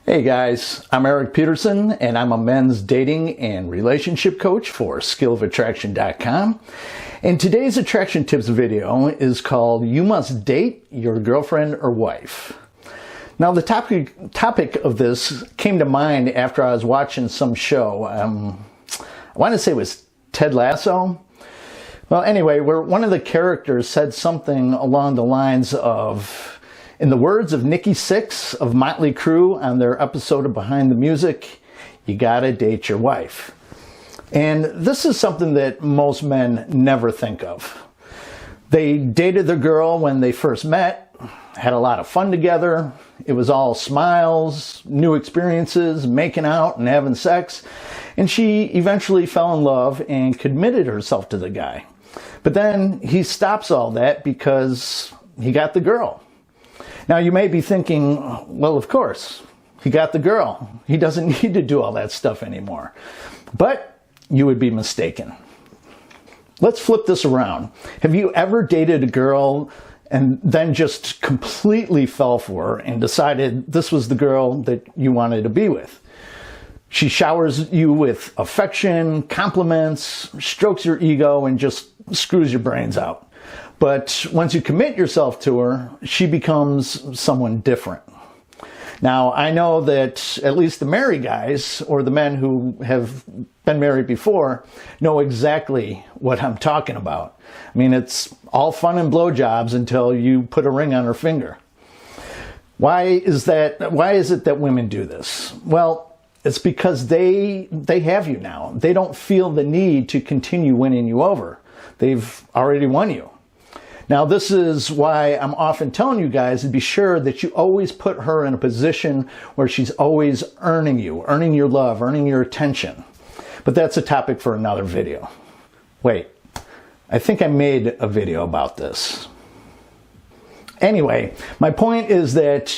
Hey guys, I'm Erik Peterson and I'm a men's dating and relationship coach for skillofattraction.com. And today's attraction tips video is called You Must Date Your Girlfriend or Wife. Now the topic of this came to mind after I was watching some show. I want to say it was Ted Lasso. Well, anyway, where one of the characters said something along the lines of, in the words of Nikki Sixx of Motley Crue on their episode of Behind the Music, you gotta date your wife. And this is something that most men never think of. They dated their girl when they first met, had a lot of fun together. It was all smiles, new experiences, making out and having sex. And she eventually fell in love and committed herself to the guy. But then he stops all that because he got the girl. Now you may be thinking, well, of course, he got the girl. He doesn't need to do all that stuff anymore. But you would be mistaken. Let's flip this around. Have you ever dated a girl and then just completely fell for her and decided this was the girl that you wanted to be with? She showers you with affection, compliments, strokes your ego, and just screws your brains out. But once you commit yourself to her, she becomes someone different. Now, I know that at least the married guys, or the men who have been married before, know exactly what I'm talking about. I mean, it's all fun and blowjobs until you put a ring on her finger. Why is it that women do this? Well, it's because they have you now. They don't feel the need to continue winning you over. They've already won you. Now, this is why I'm often telling you guys to be sure that you always put her in a position where she's always earning you, earning your love, earning your attention. But that's a topic for another video. Wait, I think I made a video about this. Anyway, my point is that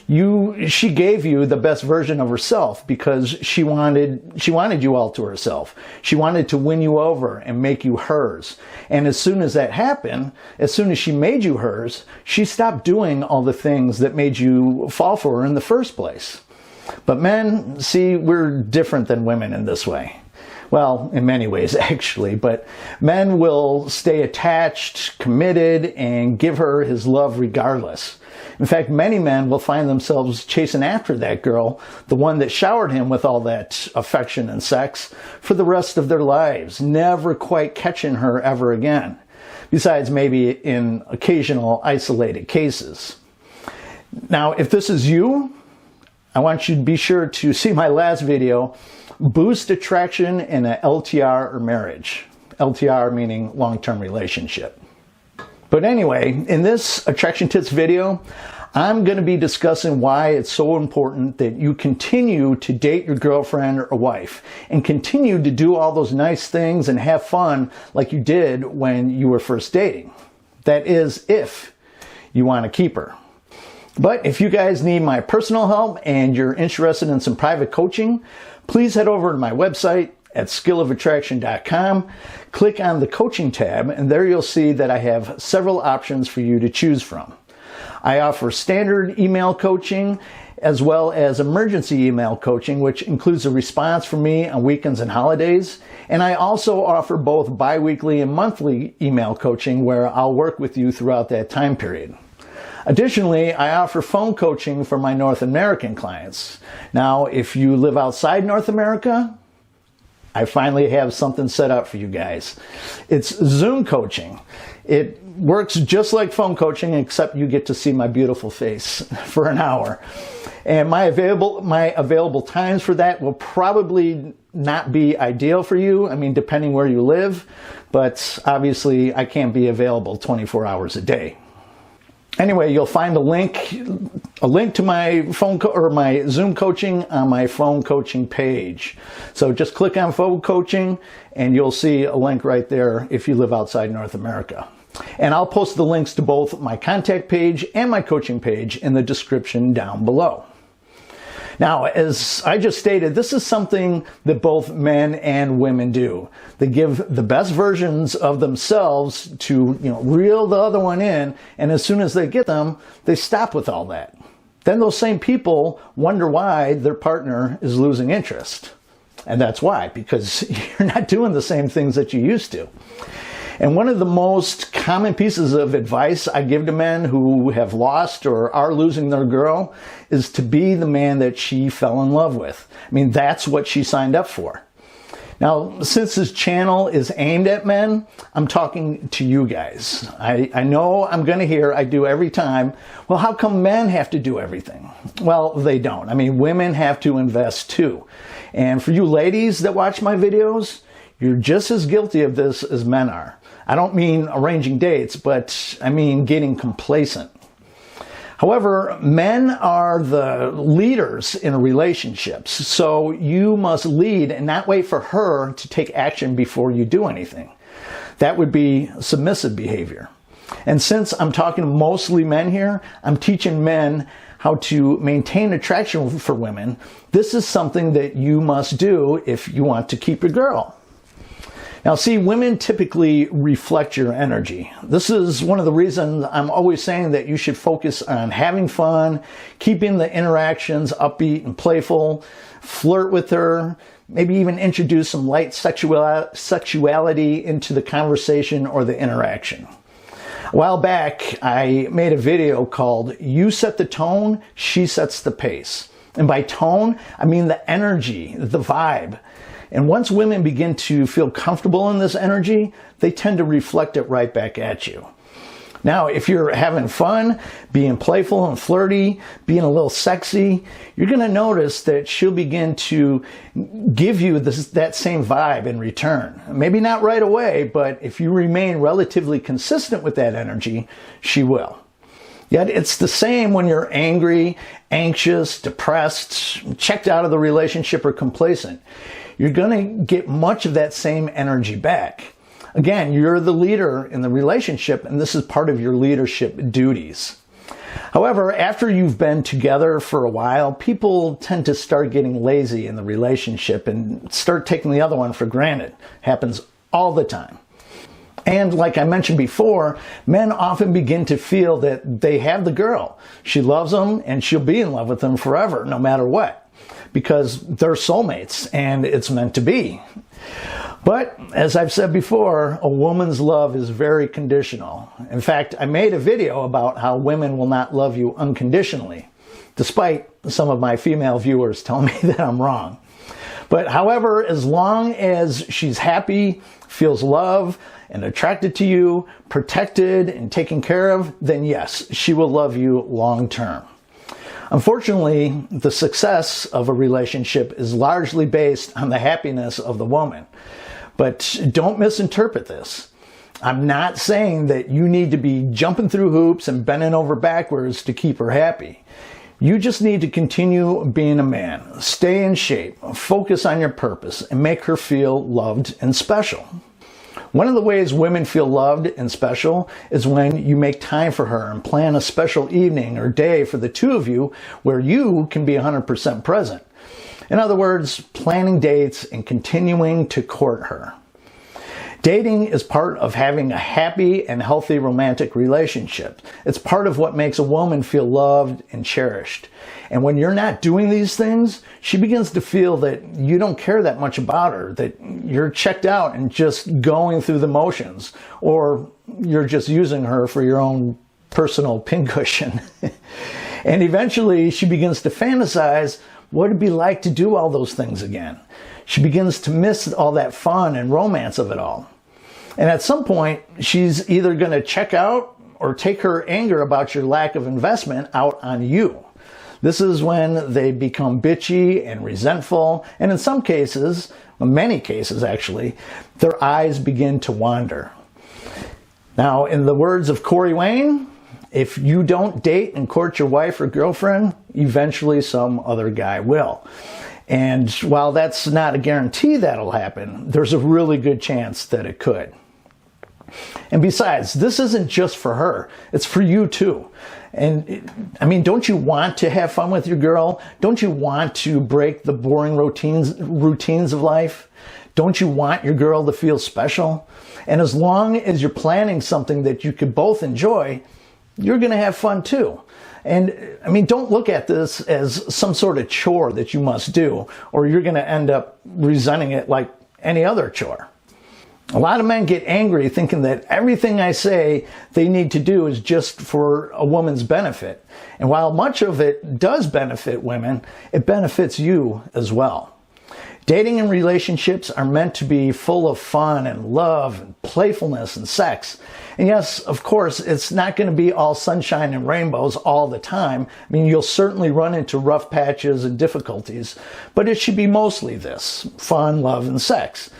she gave you the best version of herself because she wanted you all to herself. She wanted to win you over and make you hers. And as soon as that happened, as soon as she made you hers, she stopped doing all the things that made you fall for her in the first place. But men, see, we're different than women in this way. Well, in many ways, actually, but men will stay attached, committed, and give her his love regardless. In fact, many men will find themselves chasing after that girl, the one that showered him with all that affection and sex, for the rest of their lives, never quite catching her ever again. Besides maybe in occasional isolated cases. Now, if this is you, I want you to be sure to see my last video, Boost Attraction in an LTR or Marriage. LTR meaning long-term relationship. But anyway, in this attraction tips video, I'm going to be discussing why it's so important that you continue to date your girlfriend or wife and continue to do all those nice things and have fun like you did when you were first dating. That is, if you want to keep her. But if you guys need my personal help and you're interested in some private coaching, please head over to my website at skillofattraction.com. Click on the coaching tab, and there you'll see that I have several options for you to choose from. I offer standard email coaching as well as emergency email coaching, which includes a response from me on weekends and holidays. And I also offer both bi-weekly and monthly email coaching where I'll work with you throughout that time period. Additionally, I offer phone coaching for my North American clients. Now, if you live outside North America, I finally have something set up for you guys. It's Zoom coaching. It works just like phone coaching, except you get to see my beautiful face for an hour. And my available times for that will probably not be ideal for you. I mean, depending where you live, but obviously I can't be available 24 hours a day. Anyway, you'll find a link to my my Zoom coaching on my phone coaching page. So just click on phone coaching and you'll see a link right there if you live outside North America. And I'll post the links to both my contact page and my coaching page in the description down below. Now, as I just stated, this is something that both men and women do. They give the best versions of themselves to, reel the other one in, and as soon as they get them, they stop with all that. then those same people wonder why their partner is losing interest. And that's why, because you're not doing the same things that you used to. And one of the most common pieces of advice I give to men who have lost or are losing their girl is to be the man that she fell in love with. I mean, that's what she signed up for. Now, since this channel is aimed at men, I'm talking to you guys. I know I'm going to hear, I do every time, well, how come men have to do everything? Well, they don't. I mean, women have to invest too. And for you ladies that watch my videos, you're just as guilty of this as men are. I don't mean arranging dates, but I mean getting complacent. However, men are the leaders in relationships, so you must lead and not wait for her to take action before you do anything. That would be submissive behavior. And since I'm talking to mostly men here, I'm teaching men how to maintain attraction for women. This is something that you must do if you want to keep your girl. Now, see, women typically reflect your energy. This is one of the reasons I'm always saying that you should focus on having fun, keeping the interactions upbeat and playful, flirt with her, maybe even introduce some light sexuality into the conversation or the interaction. A while back, I made a video called You Set the Tone, She Sets the Pace. And by tone, I mean the energy, the vibe. And once women begin to feel comfortable in this energy, they tend to reflect it right back at you. Now, if you're having fun, being playful and flirty, being a little sexy, you're going to notice that she'll begin to give you that same vibe in return. Maybe not right away, but if you remain relatively consistent with that energy, she will. Yet it's the same when you're angry, anxious, depressed, checked out of the relationship, or complacent. You're going to get much of that same energy back. Again, you're the leader in the relationship, and this is part of your leadership duties. However, after you've been together for a while, people tend to start getting lazy in the relationship and start taking the other one for granted. Happens all the time. And like I mentioned before, men often begin to feel that they have the girl. She loves them, and she'll be in love with them forever, no matter what, because they're soulmates and it's meant to be. But as I've said before, a woman's love is very conditional. In fact, I made a video about how women will not love you unconditionally, despite some of my female viewers telling me that I'm wrong. But however, as long as she's happy, feels love and attracted to you, protected and taken care of, then yes, she will love you long term. Unfortunately, the success of a relationship is largely based on the happiness of the woman. But don't misinterpret this. I'm not saying that you need to be jumping through hoops and bending over backwards to keep her happy. You just need to continue being a man, stay in shape, focus on your purpose, and make her feel loved and special. One of the ways women feel loved and special is when you make time for her and plan a special evening or day for the two of you where you can be 100% present. In other words, planning dates and continuing to court her. Dating is part of having a happy and healthy romantic relationship. It's part of what makes a woman feel loved and cherished. And when you're not doing these things, she begins to feel that you don't care that much about her, that you're checked out and just going through the motions, or you're just using her for your own personal pincushion. And eventually she begins to fantasize what it'd be like to do all those things again. She begins to miss all that fun and romance of it all. And at some point, she's either going to check out or take her anger about your lack of investment out on you. This is when they become bitchy and resentful, and in some cases, many cases actually, their eyes begin to wander. Now, in the words of Corey Wayne, if you don't date and court your wife or girlfriend, eventually some other guy will. And while that's not a guarantee that'll happen, there's a really good chance that it could. And besides, this isn't just for her, it's for you too. And I mean, don't you want to have fun with your girl? Don't you want to break the boring routines of life? Don't you want your girl to feel special? And as long as you're planning something that you could both enjoy, you're going to have fun too. And I mean, don't look at this as some sort of chore that you must do, or you're going to end up resenting it like any other chore. A lot of men get angry thinking that everything I say they need to do is just for a woman's benefit. And while much of it does benefit women, it benefits you as well. Dating and relationships are meant to be full of fun and love and playfulness and sex. And yes, of course, it's not going to be all sunshine and rainbows all the time. I mean, you'll certainly run into rough patches and difficulties, but it should be mostly this: fun, love, and sex.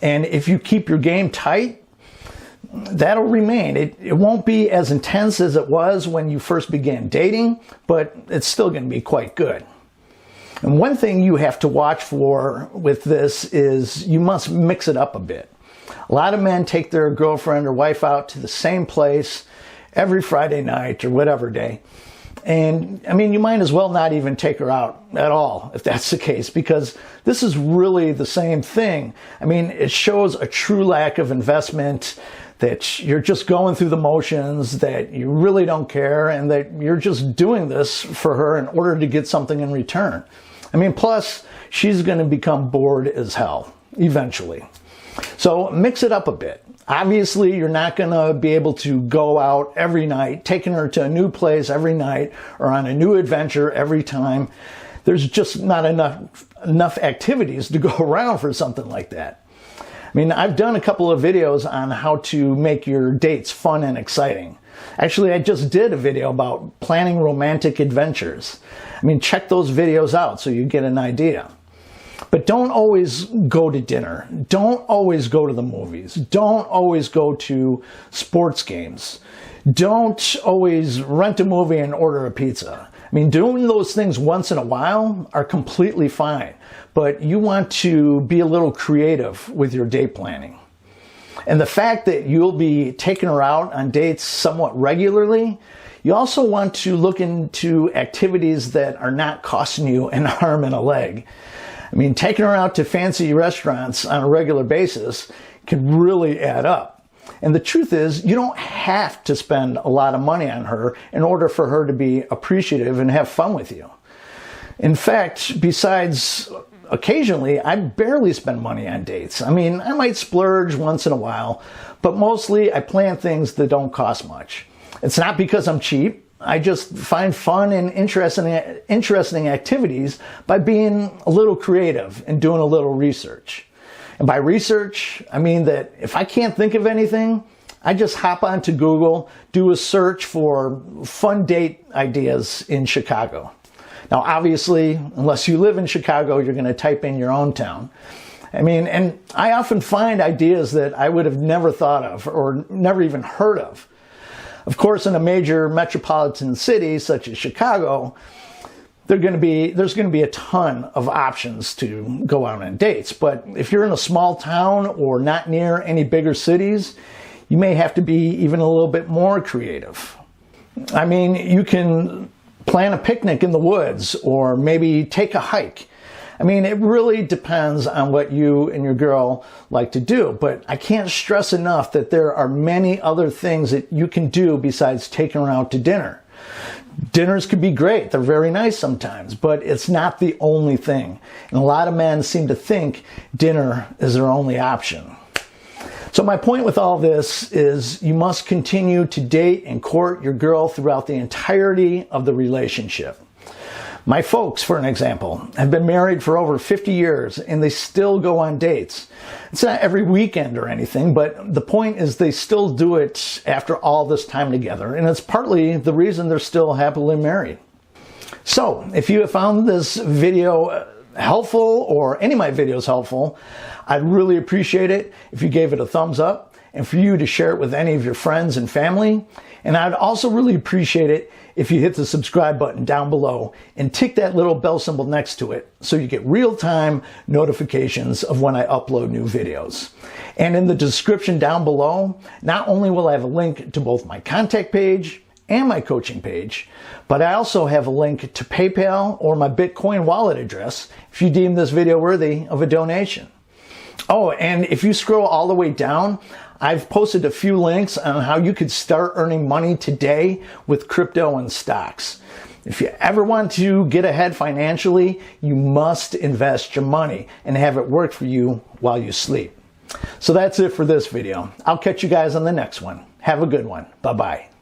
And if you keep your game tight, that'll remain. It won't be as intense as it was when you first began dating, but it's still going to be quite good. And one thing you have to watch for with this is you must mix it up a bit. A lot of men take their girlfriend or wife out to the same place every Friday night or whatever day. And I mean, you might as well not even take her out at all if that's the case, because this is really the same thing. I mean, it shows a true lack of investment, that you're just going through the motions, that you really don't care, and that you're just doing this for her in order to get something in return. I mean, plus, she's going to become bored as hell eventually. So mix it up a bit. Obviously, you're not going to be able to go out every night, taking her to a new place every night or on a new adventure every time. There's just not enough activities to go around for something like that. I mean, I've done a couple of videos on how to make your dates fun and exciting. Actually, I just did a video about planning romantic adventures. I mean, check those videos out so you get an idea. But don't always go to dinner. Don't always go to the movies. Don't always go to sports games. Don't always rent a movie and order a pizza. I mean, doing those things once in a while are completely fine, but you want to be a little creative with your date planning. And the fact that you'll be taking her out on dates somewhat regularly, you also want to look into activities that are not costing you an arm and a leg. I mean, taking her out to fancy restaurants on a regular basis can really add up. And the truth is, you don't have to spend a lot of money on her in order for her to be appreciative and have fun with you. In fact, besides occasionally, I barely spend money on dates. I mean, I might splurge once in a while, but mostly I plan things that don't cost much. It's not because I'm cheap. I just find fun and interesting activities by being a little creative and doing a little research. And by research, I mean that if I can't think of anything, I just hop onto Google, do a search for fun date ideas in Chicago. Now, obviously, unless you live in Chicago, you're going to type in your own town. I mean, and I often find ideas that I would have never thought of or never even heard of. Of course, in a major metropolitan city such as Chicago, there's going to be a ton of options to go out on dates. But if you're in a small town or not near any bigger cities, you may have to be even a little bit more creative. I mean, you can plan a picnic in the woods or maybe take a hike. I mean, it really depends on what you and your girl like to do, but I can't stress enough that there are many other things that you can do besides taking her out to dinner. Dinners could be great. They're very nice sometimes, but it's not the only thing. And a lot of men seem to think dinner is their only option. So my point with all this is you must continue to date and court your girl throughout the entirety of the relationship. My folks, for an example, have been married for over 50 years and they still go on dates. It's not every weekend or anything, but the point is they still do it after all this time together, and it's partly the reason they're still happily married. So, if you have found this video helpful or any of my videos helpful, I'd really appreciate it if you gave it a thumbs up and for you to share it with any of your friends and family. And I'd also really appreciate it if you hit the subscribe button down below and tick that little bell symbol next to it so you get real-time notifications of when I upload new videos. And in the description down below, not only will I have a link to both my contact page and my coaching page, but I also have a link to PayPal or my Bitcoin wallet address if you deem this video worthy of a donation. Oh, and if you scroll all the way down, I've posted a few links on how you could start earning money today with crypto and stocks. If you ever want to get ahead financially, you must invest your money and have it work for you while you sleep. So that's it for this video. I'll catch you guys on the next one. Have a good one. Bye-bye.